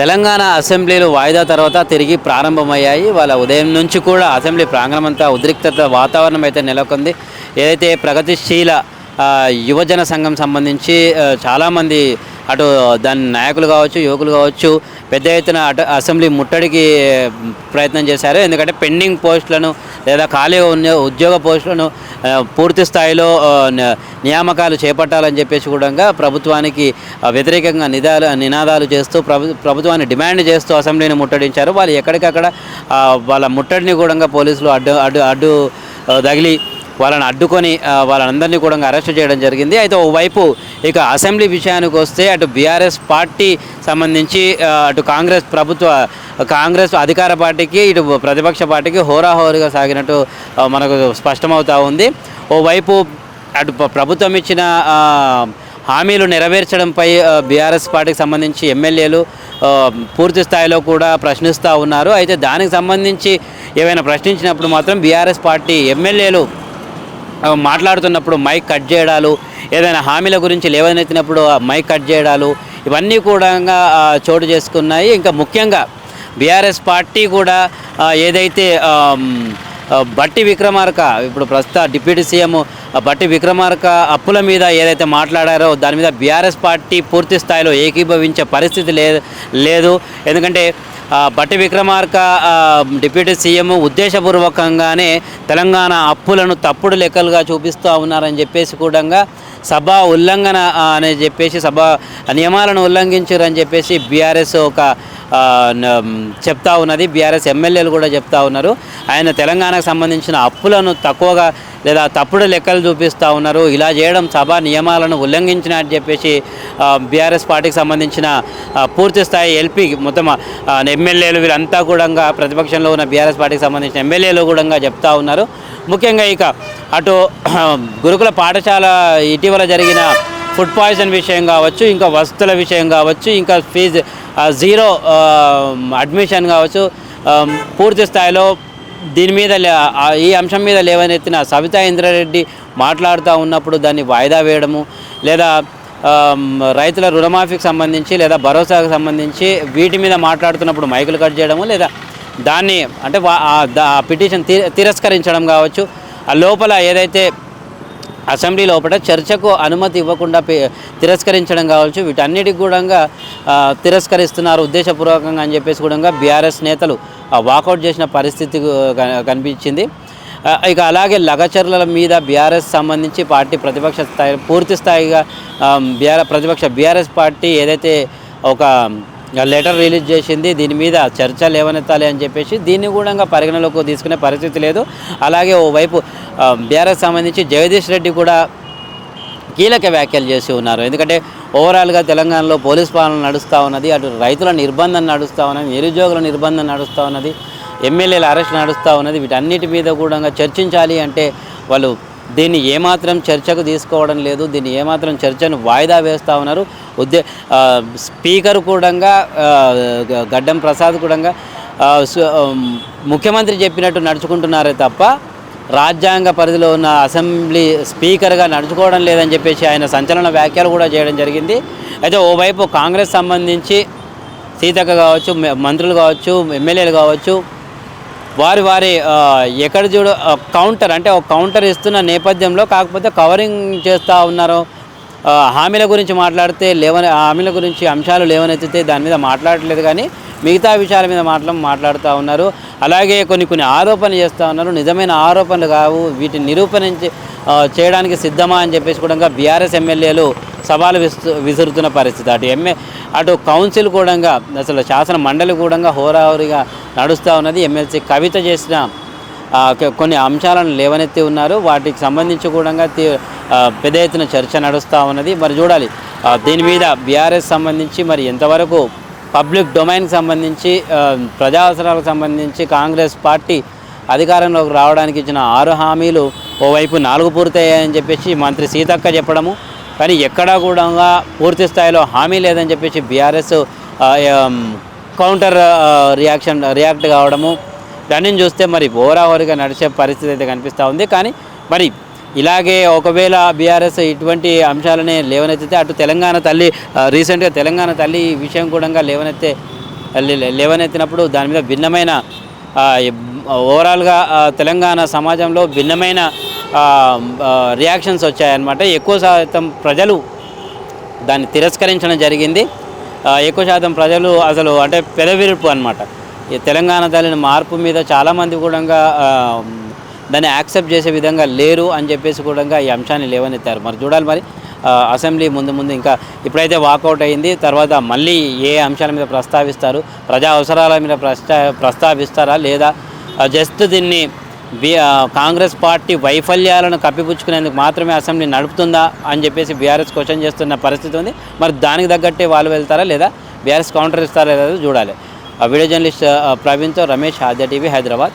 తెలంగాణ అసెంబ్లీలు వాయిదా తర్వాత తిరిగి ప్రారంభమయ్యాయి. వాళ్ళ ఉదయం నుంచి కూడా అసెంబ్లీ ప్రాంగణం అంతా ఉద్రిక్తత వాతావరణం అయితే నెలకొంది. ఏదైతే ప్రగతిశీల యువజన సంఘం సంబంధించి చాలామంది అటు దాని నాయకులు కావచ్చు, యువకులు కావచ్చు, పెద్ద ఎత్తున అటు అసెంబ్లీ ముట్టడికి ప్రయత్నం చేశారు. ఎందుకంటే పెండింగ్ పోస్టులను లేదా ఖాళీగా ఉన్న ఉద్యోగ పోస్టులను పూర్తి స్థాయిలో నియామకాలు చేపట్టాలని చెప్పేసి కూడా ప్రభుత్వానికి వ్యతిరేకంగా నినాదాలు చేస్తూ ప్రభుత్వాన్ని డిమాండ్ చేస్తూ అసెంబ్లీని ముట్టడించారు. వాళ్ళు ఎక్కడికక్కడ వాళ్ళ ముట్టడిని కూడా పోలీసులు అడ్డు తగిలి వాళ్ళని అడ్డుకొని వాళ్ళందరినీ కూడా అరెస్ట్ చేయడం జరిగింది. అయితే ఓవైపు ఇక అసెంబ్లీ విషయానికి వస్తే అటు బీఆర్ఎస్ పార్టీ సంబంధించి అటు కాంగ్రెస్ అధికార పార్టీకి ఇటు ప్రతిపక్ష పార్టీకి హోరాహోరీగా సాగినట్టు మనకు స్పష్టమవుతూ ఉంది. ఓవైపు అటు ప్రభుత్వం ఇచ్చిన హామీలు నెరవేర్చడంపై బీఆర్ఎస్ పార్టీకి సంబంధించి ఎమ్మెల్యేలు పూర్తి స్థాయిలో కూడా ప్రశ్నిస్తూ ఉన్నారు. అయితే దానికి సంబంధించి ఏమైనా ప్రశ్నించినప్పుడు మాత్రం బీఆర్ఎస్ పార్టీ ఎమ్మెల్యేలు మాట్లాడుతున్నప్పుడు మైక్ కట్ చేయడాలు, ఏదైనా హామీల గురించి లేవనెత్తినప్పుడు మైక్ కట్ చేయడాలు, ఇవన్నీ కూడా చోటు చేసుకున్నాయి. ఇంకా ముఖ్యంగా బీఆర్ఎస్ పార్టీ కూడా ఏదైతే బట్టి విక్రమార్క ఇప్పుడు ప్రస్తుత డిప్యూటీ సీఎం బట్టి విక్రమార్క అప్పుల మీద ఏదైతే మాట్లాడారో దాని మీద బీఆర్ఎస్ పార్టీ పూర్తి స్థాయిలో ఏకీభవించే పరిస్థితి లేదు. ఎందుకంటే బట్టి విక్రమార్క డిప్యూటీ సీఎం ఉద్దేశపూర్వకంగానే తెలంగాణ అప్పులను తప్పుడు లెక్కలుగా చూపిస్తూ ఉన్నారని చెప్పేసి కూడా సభా ఉల్లంఘన అని చెప్పేసి సభా నియమాలను ఉల్లంఘించారని చెప్పేసి బీఆర్ఎస్ ఒక చెప్తా ఉన్నది. బీఆర్ఎస్ ఎమ్మెల్యేలు కూడా చెప్తా ఉన్నారు. ఆయన తెలంగాణకు సంబంధించిన అప్పులను తక్కువగా లేదా తప్పుడు లెక్కలు చూపిస్తూ ఉన్నారు. ఇలా చేయడం సభా నియమాలను ఉల్లంఘించినట్టు చెప్పేసి బీఆర్ఎస్ పార్టీకి సంబంధించిన పూర్తి స్థాయి ఎల్పీ మొత్తం ఎమ్మెల్యేలు వీళ్ళంతా కూడా ప్రతిపక్షంలో ఉన్న బీఆర్ఎస్ పార్టీకి సంబంధించిన ఎమ్మెల్యేలు కూడా చెప్తా ఉన్నారు. ముఖ్యంగా ఇక అటు గురుకుల పాఠశాల ఇటీవల జరిగిన ఫుడ్ పాయిజన్ విషయం కావచ్చు, ఇంకా వసతుల విషయం కావచ్చు, ఇంకా ఫీజు జీరో అడ్మిషన్ కావచ్చు, పూర్తి స్థాయిలో దీని మీద ఈ అంశం మీద లేవనెత్తిన సవితా ఇంద్రారెడ్డి మాట్లాడుతూ ఉన్నప్పుడు దాన్ని వాయిదా వేయడము, లేదా రైతుల రుణమాఫీకి సంబంధించి లేదా భరోసాకు సంబంధించి వీటి మీద మాట్లాడుతున్నప్పుడు మైకులు కట్ చేయడము, లేదా దాన్ని అంటే పిటిషన్ తిరస్కరించడం కావచ్చు, ఆ లోపల ఏదైతే అసెంబ్లీ లోపల చర్చకు అనుమతి ఇవ్వకుండా తిరస్కరించడం కావచ్చు, వీటన్నిటికి కూడా తిరస్కరిస్తున్నారు ఉద్దేశపూర్వకంగా అని చెప్పేసి కూడా బీఆర్ఎస్ నేతలు వాకౌట్ చేసిన పరిస్థితి కనిపించింది. ఇక అలాగే లగచర్ల మీద బీఆర్ఎస్ సంబంధించి పార్టీ ప్రతిపక్ష స్థాయి పూర్తి స్థాయిగా బీఆర్ఎస్ పార్టీ ఏదైతే ఒక లెటర్ రిలీజ్ చేసింది, దీని మీద చర్చ లేవనెత్తాలి అని చెప్పేసి దీన్ని కూడా పరిగణలోకి తీసుకునే పరిస్థితి లేదు. అలాగే ఓవైపు బీఆర్ఎస్ సంబంధించి జగదీష్ రెడ్డి కూడా కీలక వ్యాఖ్యలు చేసి ఉన్నారు. ఎందుకంటే ఓవరాల్గా తెలంగాణలో పోలీస్ పాలన నడుస్తూ ఉన్నది, అటు రైతుల నిర్బంధం నడుస్తూ ఉన్నది, నిరుద్యోగుల నిర్బంధం నడుస్తూ ఉన్నది, ఎమ్మెల్యేల అరెస్ట్ నడుస్తూ ఉన్నది. వీటన్నిటి మీద కూడా చర్చించాలి అంటే వాళ్ళు దీన్ని ఏమాత్రం చర్చకు తీసుకోవడం లేదు. దీన్ని ఏమాత్రం చర్చను వాయిదా వేస్తూ ఉన్నారు. స్పీకర్ కూడా గడ్డం ప్రసాద్ కూడా ముఖ్యమంత్రి చెప్పినట్టు నడుచుకుంటున్నారే తప్ప రాజ్యాంగ పరిధిలో ఉన్న అసెంబ్లీ స్పీకర్గా నడుచుకోవడం లేదని చెప్పేసి ఆయన సంచలన వ్యాఖ్యలు కూడా చేయడం జరిగింది. అయితే ఓవైపు కాంగ్రెస్ సంబంధించి సీతక్క కావచ్చు, మంత్రులు కావచ్చు, ఎమ్మెల్యేలు కావచ్చు, వారి ఎక్కడ చూడు కౌంటర్ అంటే ఒక కౌంటర్ ఇస్తున్న నేపథ్యంలో కాకపోతే కవరింగ్ చేస్తూ ఉన్నారు. హామీల గురించి మాట్లాడితే హామీల గురించి అంశాలు లేవనెత్తితే దాని మీద మాట్లాడట్లేదు, కానీ మిగతా విషయాల మీద మాట్లాడుతూ ఉన్నారు. అలాగే కొన్ని ఆరోపణలు చేస్తూ ఉన్నారు. నిజమైన ఆరోపణలు కావు, వీటిని నిరూపణించి చేయడానికి సిద్ధమా అని చెప్పేసి కూడా బీఆర్ఎస్ ఎమ్మెల్యేలు సవాలు విసురుతున్న పరిస్థితి. అటు కౌన్సిల్ కూడా అసలు శాసన మండలి కూడా హోరాహోరీగా నడుస్తూ ఉన్నది. ఎమ్మెల్సీ కవిత చేసిన కొన్ని అంశాలను లేవనెత్తి ఉన్నారు. వాటికి సంబంధించి కూడా పెద్ద ఎత్తున చర్చ నడుస్తూ ఉన్నది. మరి చూడాలి దీని మీద బీఆర్ఎస్ సంబంధించి మరి ఎంతవరకు పబ్లిక్ డొమైన్కి సంబంధించి ప్రజా అవసరాలకు సంబంధించి కాంగ్రెస్ పార్టీ అధికారంలోకి రావడానికి ఇచ్చిన 6 హామీలు ఓవైపు 4 పూర్తయ్యాయని చెప్పేసి మంత్రి సీతక్క చెప్పడము, కానీ ఎక్కడా కూడా పూర్తి స్థాయిలో హామీ లేదని చెప్పేసి బీఆర్ఎస్ కౌంటర్ రియాక్ట్ కావడము, దాన్ని చూస్తే మరి హోరాహోరీగా నడిచే పరిస్థితి అయితే కనిపిస్తూ ఉంది. కానీ మరి ఇలాగే ఒకవేళ బీఆర్ఎస్ ఇటువంటి అంశాలనే లేవనెత్తితే అటు తెలంగాణ తల్లి రీసెంట్గా తెలంగాణ తల్లి విషయం కూడా లేవనెత్తే లేవనెత్తినప్పుడు దాని మీద భిన్నమైన ఓవరాల్గా తెలంగాణ సమాజంలో భిన్నమైన రియాక్షన్స్ వచ్చాయన్నమాట. ఎక్కువ శాతం ప్రజలు దాన్ని తిరస్కరించడం జరిగింది. ఎక్కువ శాతం ప్రజలు అసలు అంటే పెదవిరుపు అనమాట. ఈ తెలంగాణ తల్లిని మార్పు మీద చాలామంది కూడా దాన్ని యాక్సెప్ట్ చేసే విధంగా లేరు అని చెప్పేసి కూడా ఈ అంశాన్ని లేవనెత్తారు. మరి చూడాలి మరి అసెంబ్లీ ముందు ఇంకా ఇప్పుడైతే వాకౌట్ అయింది, తర్వాత మళ్ళీ ఏ అంశాల మీద ప్రస్తావిస్తారు, ప్రజా అవసరాల మీద ప్రస్తావిస్తారా లేదా జస్ట్ దీన్ని కాంగ్రెస్ పార్టీ వైఫల్యాలను కప్పిపుచ్చుకునేందుకు మాత్రమే అసెంబ్లీ నడుపుతుందా అని చెప్పేసి బీఆర్ఎస్ క్వశ్చన్ చేస్తున్న పరిస్థితి ఉంది. మరి దానికి తగ్గట్టే వాళ్ళు వెళ్తారా లేదా బీఆర్ఎస్ కౌంటర్ ఇస్తారా లేదా చూడాలి. వీడియో జర్నలిస్ట్ ప్రవీణ్తో రమేష్, ఆద్య టీవీ, హైదరాబాద్.